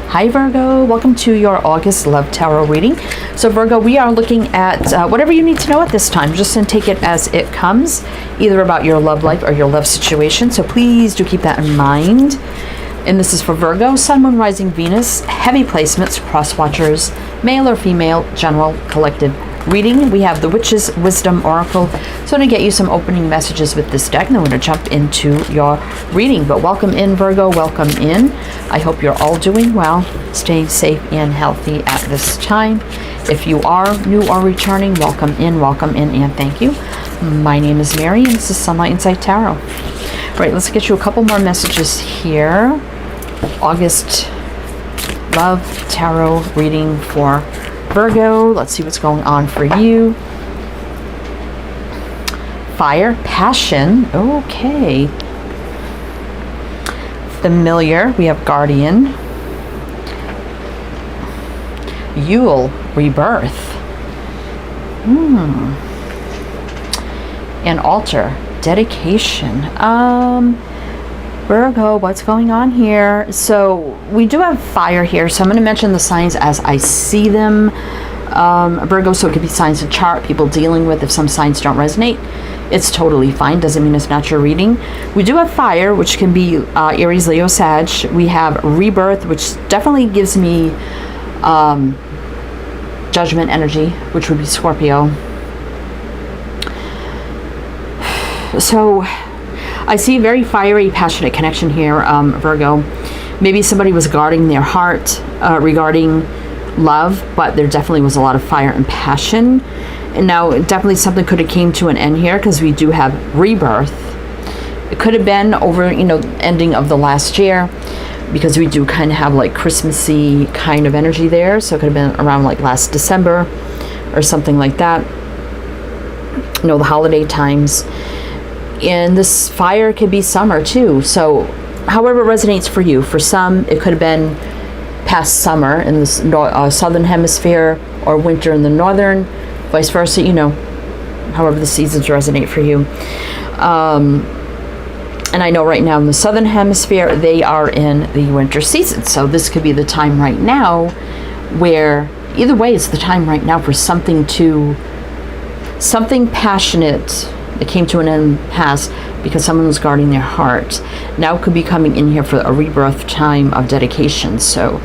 Hi Virgo, welcome to your August Love Tarot reading. So Virgo, we are looking at whatever you need to know at this time. Just take it as it comes, either about your love life or your love situation. So please do keep that in mind. And this is for Virgo, Sun, Moon, Rising, Venus, heavy placements, cross watchers, male or female, general, collective reading. We have the Witch's Wisdom Oracle. So I'm going to get you some opening messages with this deck, and then we're going to jump into your reading. But welcome in, Virgo, welcome in. I hope you're all doing well, staying safe and healthy at this time. If you are new or returning, welcome in, and thank you. My name is Mary, and this is Sunlight Insight Tarot. All right, let's get you a couple more messages here. August Love Tarot reading for Virgo. Let's see what's going on for you. Fire, passion. Okay. Familiar. We have Guardian. Yule, rebirth. And altar, dedication. Virgo, what's going on here? So we do have fire here, so I'm going to mention the signs as I see them. Virgo, so it could be signs of chart, people dealing with. If some signs don't resonate, it's totally fine. Doesn't mean it's not your reading. We do have fire, which can be Aries, Leo, Sag. We have rebirth, which definitely gives me judgment energy, which would be Scorpio. So I see a very fiery, passionate connection here, Virgo. Maybe somebody was guarding their heart regarding love, but there definitely was a lot of fire and passion. And now definitely something could have came to an end here, because we do have rebirth. It could have been over, ending of the last year, because we do kind of have like Christmassy kind of energy there. So it could have been around like last December or something like that. The holiday times. And this fire could be summer too. So however it resonates for you. For some, it could have been past summer in the southern hemisphere, or winter in the northern, vice versa, however the seasons resonate for you. And I know right now in the southern hemisphere, they are in the winter season. So this could be the time right now where, either way, it's the time right now for something passionate that came to an end past, because someone was guarding their heart. Now could be coming in here for a rebirth time of dedication. So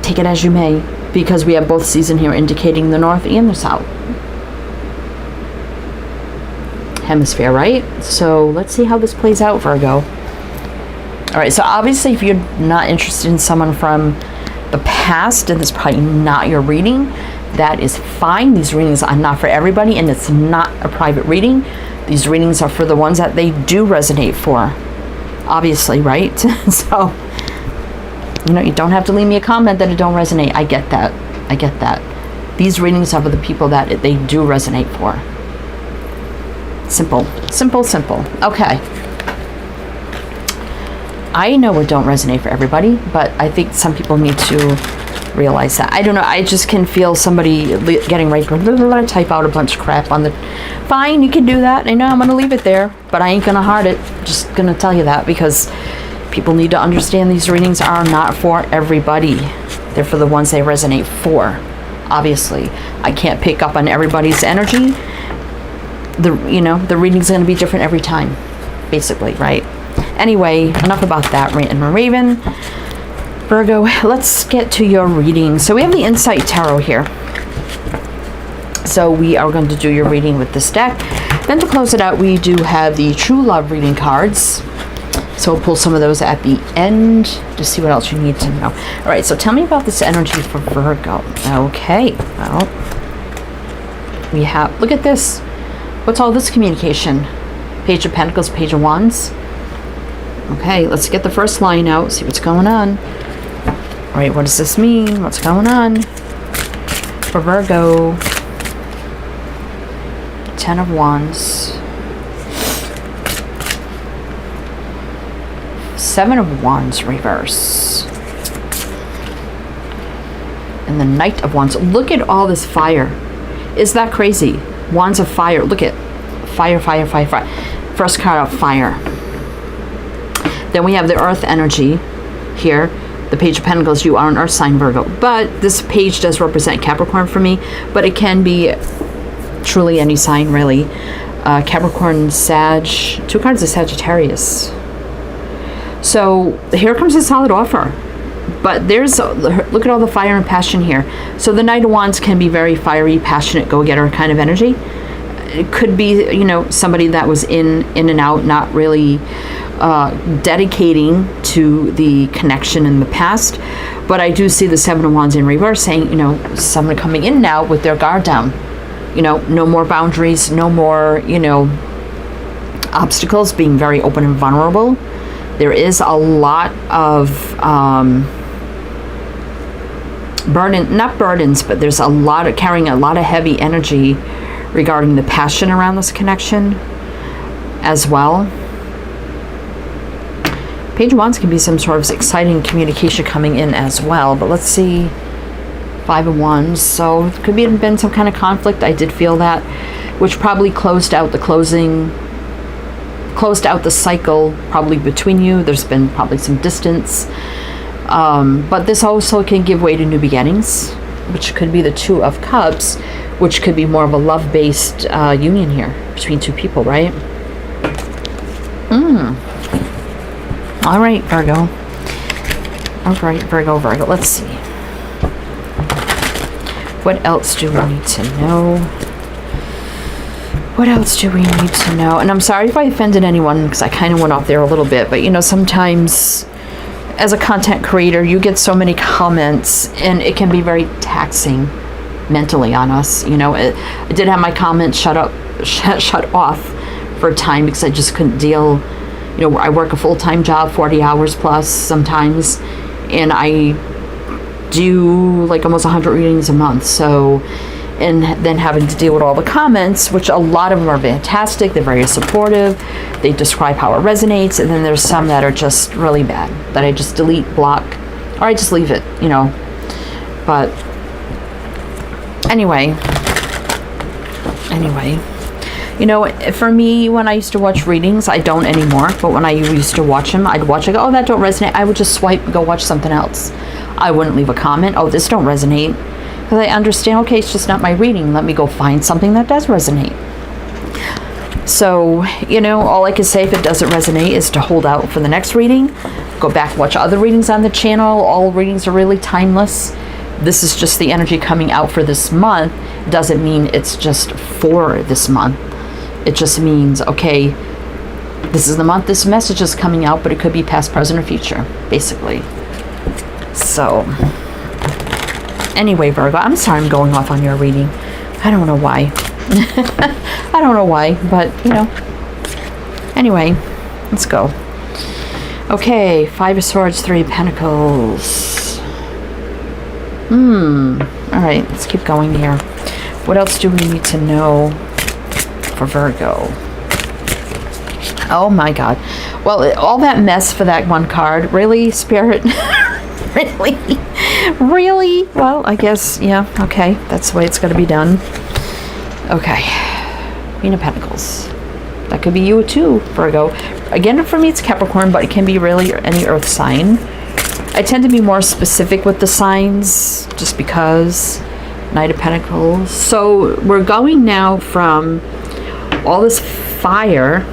take it as you may, because we have both seasons here indicating the north and the south hemisphere, right? So let's see how this plays out, Virgo. All right, so obviously if you're not interested in someone from the past, and it's probably not your reading, that is fine. These readings are not for everybody, and it's not a private reading. These readings are for the ones that they do resonate for, obviously, right? So, you don't have to leave me a comment that it don't resonate. I get that. These readings are for the people that they do resonate for. Simple. Okay. I know it don't resonate for everybody, but I think some people need to realize that. I don't know, I just can feel somebody getting ready to type out a bunch of crap on the... Fine, you can do that. I know I'm going to leave it there, but I ain't going to heart it. Just going to tell you that, because people need to understand these readings are not for everybody. They're for the ones they resonate for. Obviously, I can't pick up on everybody's energy. The reading's going to be different every time, basically, right? Anyway, enough about that, Rant and Raven. Virgo, let's get to your reading. So we have the Insight Tarot here. So we are going to do your reading with this deck. Then to close it out, we do have the True Love reading cards. So we'll pull some of those at the end to see what else you need to know. All right, so tell me about this energy for Virgo. Okay, well, we have, look at this. What's all this communication? Page of Pentacles, Page of Wands. Okay, let's get the first line out, see what's going on. All right, what does this mean? What's going on for Virgo? 10 of Wands. 7 of Wands reverse. And the Knight of Wands. Look at all this fire. Is that crazy? Wands of fire. Look at fire, fire, fire, fire. First card out, fire. Then we have the Earth energy here. the Page of Pentacles, you are an Earth sign, Virgo. But this page does represent Capricorn for me, but it can be truly any sign, really. Capricorn, Sag, 2 cards of Sagittarius. So here comes a solid offer. But look at all the fire and passion here. So the Knight of Wands can be very fiery, passionate, go-getter kind of energy. It could be, somebody that was in and out, not really dedicating to the connection in the past. But I do see the Seven of Wands in reverse saying, someone coming in now with their guard down. No more boundaries, no more, obstacles, being very open and vulnerable. There is a lot of not burdens, but there's a lot of carrying a lot of heavy energy regarding the passion around this connection as well. Page of Wands can be some sort of exciting communication coming in as well, but let's see. 5 of Wands, so it could be been some kind of conflict. I did feel that, which probably closed out the cycle probably between you. There's been probably some distance, but this also can give way to new beginnings, which could be the 2 of Cups, which could be more of a love-based union here between 2 people, right? All right, Virgo. All right, Virgo. Let's see. What else do we need to know? What else do we need to know? And I'm sorry if I offended anyone, because I kind of went off there a little bit, but sometimes as a content creator, you get so many comments and it can be very taxing mentally on us. I did have my comments shut off for a time because I just couldn't deal. I work a full-time job, 40 hours plus sometimes, and I do like almost 100 readings a month. So, and then having to deal with all the comments, which a lot of them are fantastic. They're very supportive. They describe how it resonates. And then there's some that are just really bad that I just delete, block, or I just leave it, But anyway, for me, when I used to watch readings, I don't anymore, but when I used to watch them, I'd watch it, go, oh, that don't resonate. I would just swipe and go watch something else. I wouldn't leave a comment. Oh, this don't resonate. Because I understand, okay, it's just not my reading. Let me go find something that does resonate. So, all I can say if it doesn't resonate is to hold out for the next reading. Go back and watch other readings on the channel. All readings are really timeless. This is just the energy coming out for this month. Doesn't mean it's just for this month. It just means, okay, this is the month this message is coming out, but it could be past, present, or future, basically. So, anyway, Virgo, I'm sorry I'm going off on your reading. I don't know why. I don't know why, but, Anyway, let's go. Okay, 5 of Swords, 3 of Pentacles. All right, let's keep going here. What else do we need to know for Virgo? Oh my God. Well, all that mess for that one card. Really, Spirit? Really? Really? Well, I guess, yeah, okay. That's the way it's going to be done. Okay. Queen of Pentacles. That could be you too, Virgo. Again, for me, it's Capricorn, but it can be really any earth sign. I tend to be more specific with the signs just because. Knight of Pentacles. So we're going now from all this fire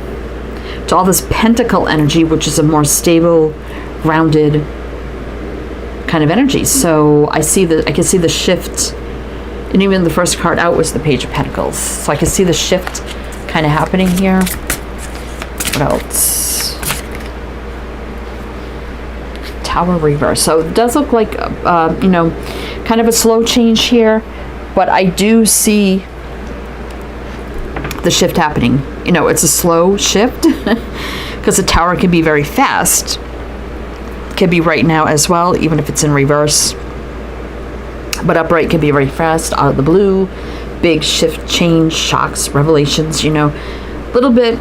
to all this pentacle energy, which is a more stable, grounded kind of energy. So I can see the shift, and even the first card out was the Page of Pentacles. So I can see the shift kind of happening here. What else? Tower reverse. So it does look like kind of a slow change here, but I do see the shift happening. It's a slow shift because the Tower can be very fast. Can be right now as well, even if it's in reverse. But upright can be very fast, out of the blue. Big shift, change, shocks, revelations, a little bit,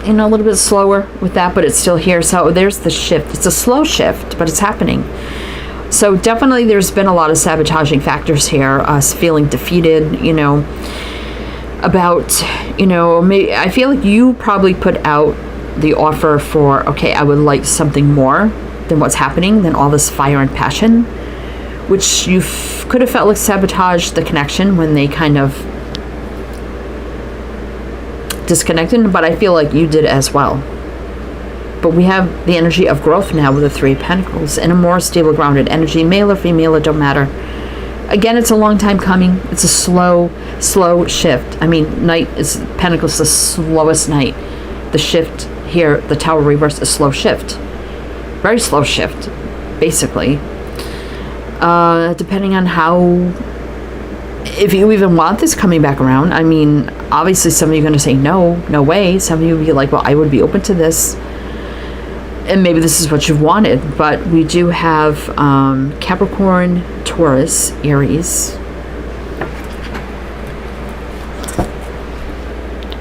a little bit slower with that, but it's still here. So there's the shift. It's a slow shift, but it's happening. So definitely there's been a lot of sabotaging factors here, us feeling defeated, about, maybe I feel like you probably put out the offer for, okay, I would like something more than what's happening, than all this fire and passion, which you could have felt like sabotaged the connection when they kind of disconnected, but I feel like you did as well. But we have the energy of growth now with the Three of Pentacles and a more stable, grounded energy, male or female, it don't matter. Again, it's a long time coming. It's a slow shift. I mean, Knight is Pentacles, the slowest night. The shift here, the Tower reverse, a slow shift. Very slow shift, basically. Depending on how, if you even want this coming back around. I mean, obviously some of you are going to say no way. Some of you will be like, well, I would be open to this. And maybe this is what you've wanted. But we do have Capricorn, Taurus, Aries.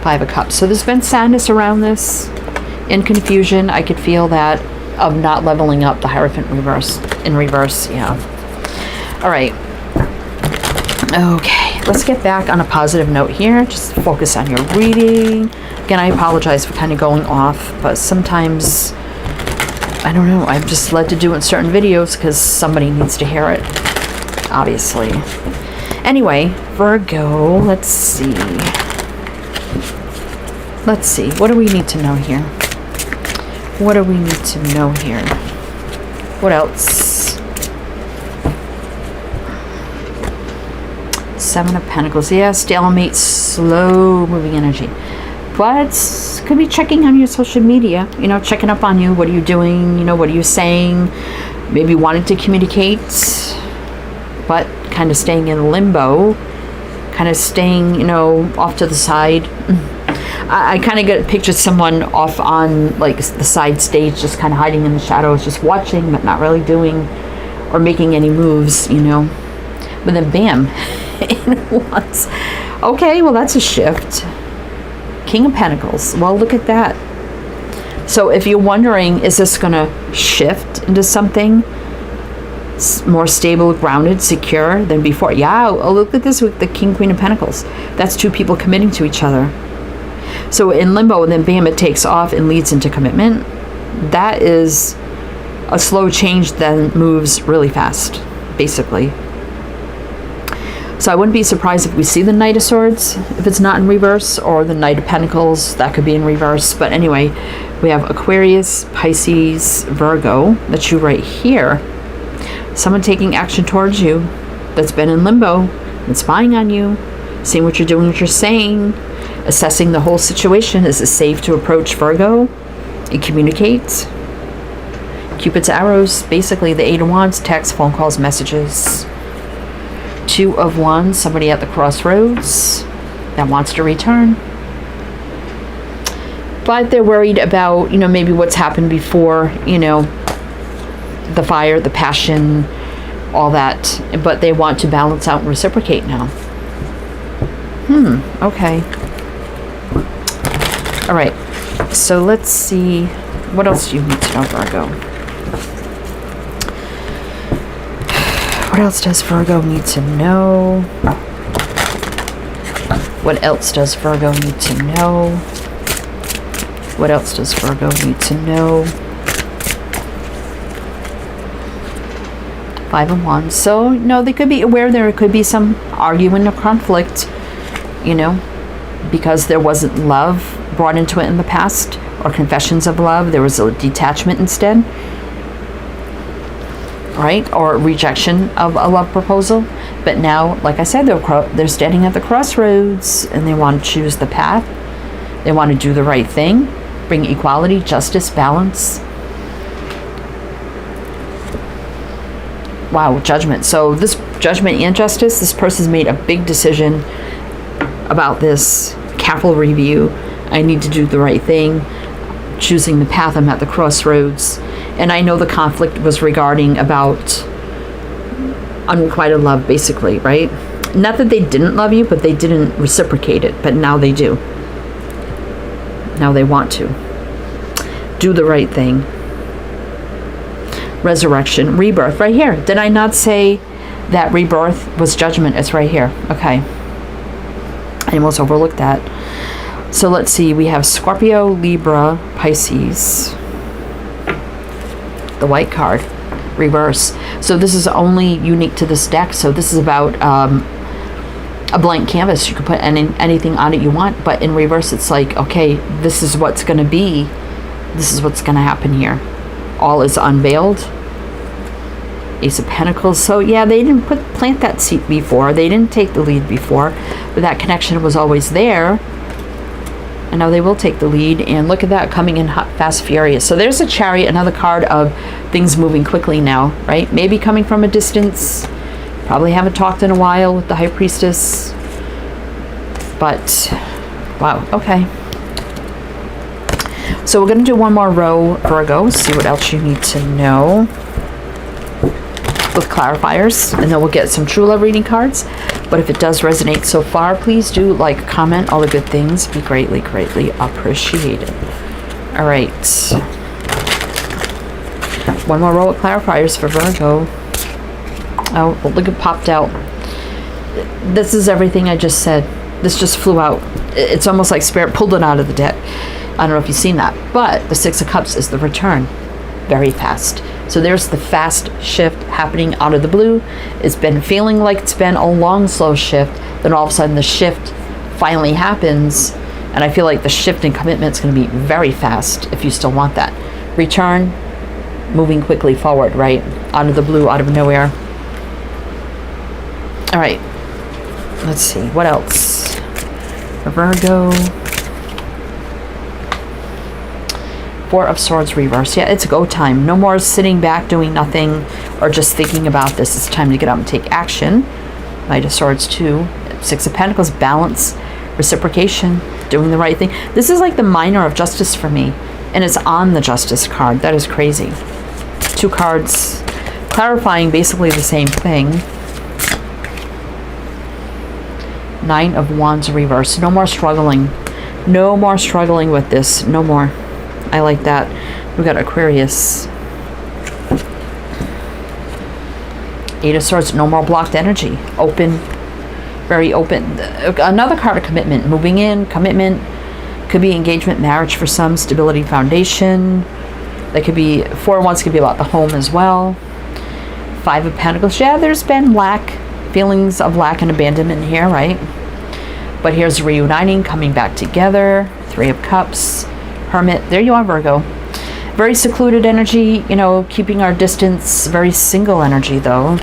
Five of Cups. So there's been sadness around this and confusion. I could feel that of not leveling up, the Hierophant in reverse. Yeah. All right. Okay, let's get back on a positive note here. Just focus on your reading. Again, I apologize for kind of going off, but sometimes, I don't know, I'm just led to do it in certain videos because somebody needs to hear it, obviously. Anyway, Virgo, let's see. Let's see, what do we need to know here? What do we need to know here? What else? Seven of Pentacles. Yeah, stalemate, slow moving energy. But could be checking on your social media, you know, checking up on you. What are you doing? You know, what are you saying? Maybe wanting to communicate, but kind of staying in limbo, kind of staying, you know, off to the side. I kind of get picture someone off on like the side stage, just kind of hiding in the shadows, just watching, but not really doing or making any moves, you know. But then bam, in once. Okay, well that's a shift. King of Pentacles. Well, look at that. So if you're wondering, is this going to shift into something more stable, grounded, secure than before? Yeah, oh, look at this with the King, Queen of Pentacles. That's two people committing to each other. So in limbo, and then bam, it takes off and leads into commitment. That is a slow change that moves really fast, basically. So I wouldn't be surprised if we see the Knight of Swords, if it's not in reverse, or the Knight of Pentacles, that could be in reverse. But anyway, we have Aquarius, Pisces, Virgo, that's you right here. Someone taking action towards you that's been in limbo, and spying on you, seeing what you're doing, what you're saying, assessing the whole situation. Is it safe to approach Virgo and communicate? Cupid's arrows, basically the Eight of Wands, text, phone calls, messages. Two of Wands, somebody at the crossroads that wants to return. But they're worried about, you know, maybe what's happened before, you know, the fire, the passion, all that. But they want to balance out and reciprocate now. Okay. All right. So let's see. What else do you need to know, Virgo? What else does Virgo need to know? What else does Virgo need to know? What else does Virgo need to know? Five of Wands. So, no, they could be aware there could be some argument or conflict, you know, because there wasn't love brought into it in the past, or confessions of love. There was a detachment instead. Right? Or rejection of a love proposal. But now, like I said, they're standing at the crossroads and they want to choose the path. They want to do the right thing, bring equality, justice, balance. Wow, judgment. So this judgment and justice, this person's made a big decision about this. Careful review. I need to do the right thing. Choosing the path. I'm at the crossroads. And I know the conflict was regarding about unrequited love, basically, right? Not that they didn't love you, but they didn't reciprocate it. But now they do. Now they want to. Do the right thing. Resurrection, rebirth, right here. Did I not say that rebirth was judgment? It's right here. Okay. I almost overlooked that. So let's see. We have Scorpio, Libra, Pisces. the white card, reverse. So this is only unique to this deck. So this is about a blank canvas. You can put anything on it you want, but in reverse it's like, okay, this is what's going to be. This is what's going to happen here. All is unveiled. Ace of Pentacles. So yeah, they didn't plant that seed before. They didn't take the lead before, but that connection was always there. And now they will take the lead. And look at that, coming in hot, fast, furious. So there's a Chariot, another card of things moving quickly now, right? Maybe coming from a distance. Probably haven't talked in a while with the High Priestess. But, wow, okay. So we're going to do one more row, Virgo. See what else you need to know with clarifiers. And then we'll get some true love reading cards. But if it does resonate so far, please do like, comment, all the good things. Be greatly, greatly appreciated. All right. One more row of clarifiers for Virgo. Oh, look, it popped out. This is everything I just said. This just flew out. It's almost like Spirit pulled it out of the deck. I don't know if you've seen that. But the Six of Cups is the return. Very fast. So there's the fast shift happening out of the blue. It's been feeling like it's been a long, slow shift. Then all of a sudden the shift finally happens. And I feel like the shift in commitment is going to be very fast if you still want that. Return, moving quickly forward, right? Out of the blue, out of nowhere. All right. Let's see. What else? For Virgo. Four of Swords reverse. Yeah, it's go time. No more sitting back doing nothing or just thinking about this. It's time to get up and take action. Knight of Swords 2. Six of Pentacles, balance, reciprocation, doing the right thing. This is like the minor of Justice for me. And it's on the Justice card. That is crazy. Two cards clarifying basically the same thing. Nine of Wands reverse. No more struggling. No more struggling with this. No more. I like that. We got Aquarius. Eight of Swords. No more blocked energy. Open. Very open. Another card of commitment. Moving in. Commitment. Could be engagement, marriage for some. Stability, foundation. That could be, Four of Wands could be about the home as well. Five of Pentacles. Yeah, there's been lack. Feelings of lack and abandonment here, right? But here's reuniting, coming back together. Three of Cups. Hermit. There you are, Virgo. Very secluded energy, you know, keeping our distance. Very single energy, though.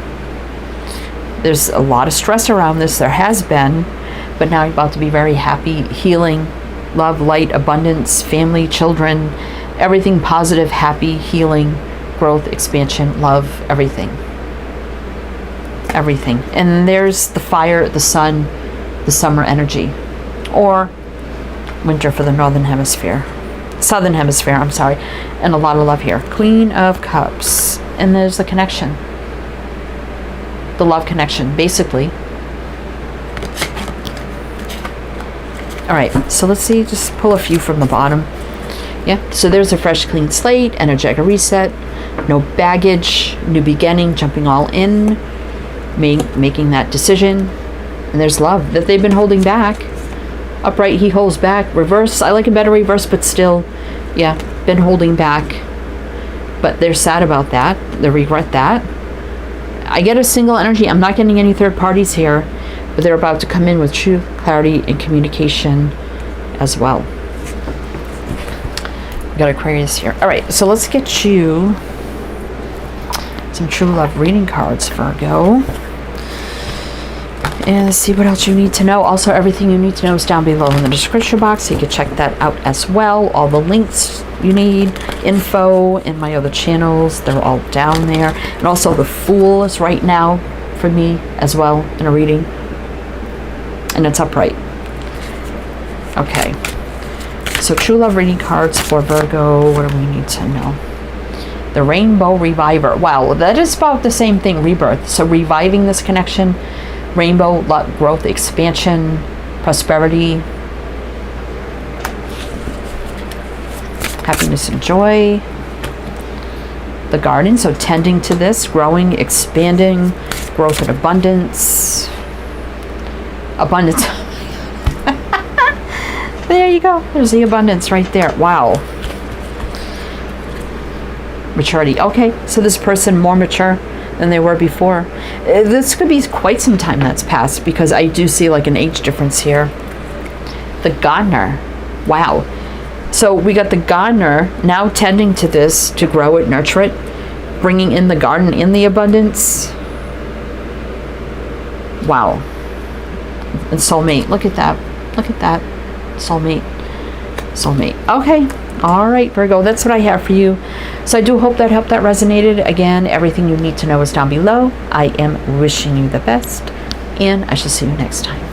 There's a lot of stress around this. There has been. But now you're about to be very happy, healing, love, light, abundance, family, children, everything positive, happy, healing, growth, expansion, love, everything. Everything. And there's the fire, the sun, the summer energy. Or winter for the northern hemisphere. Southern hemisphere, I'm sorry. And a lot of love here. Queen of Cups. And there's the connection. The love connection, basically. All right, so let's see, just pull a few from the bottom. Yeah, so there's a fresh, clean slate, energetic reset, no baggage, new beginning, jumping all in, making that decision. And there's love that they've been holding back. Upright, he holds back. Reverse, I like it better reverse, but still, yeah, been holding back. But they're sad about that. They regret that. I get a single energy. I'm not getting any third parties here, but they're about to come in with true clarity and communication as well. We got Aquarius here. All right, so let's get you some true love reading cards, Virgo. And see what else you need to know. Also, everything you need to know is down below in the description box, so you can check that out as well. All the links you need, info, and my other channels, they're all down there. And also the Fool is right now for me as well in a reading. And it's upright. Okay. So true love reading cards for Virgo. What do we need to know? The Rainbow Reviver. Wow, that is about the same thing, rebirth. So reviving this connection. Rainbow, luck, growth, expansion, prosperity, happiness and joy. The Garden, so tending to this, growing, expanding, growth and abundance. Abundance. There you go. There's the abundance right there. Wow. Maturity. Okay, so this person more mature than they were before. This could be quite some time that's passed, because I do see like an age difference here. The gardener. Wow. So we got the gardener now tending to this to grow it, nurture it, bringing in the garden in the abundance. Wow. And soulmate. Look at that. Look at that. Soulmate. Soulmate. Okay. All right, Virgo, that's what I have for you. So I do hope that helped, that resonated. Again, everything you need to know is down below. I am wishing you the best, and I shall see you next time.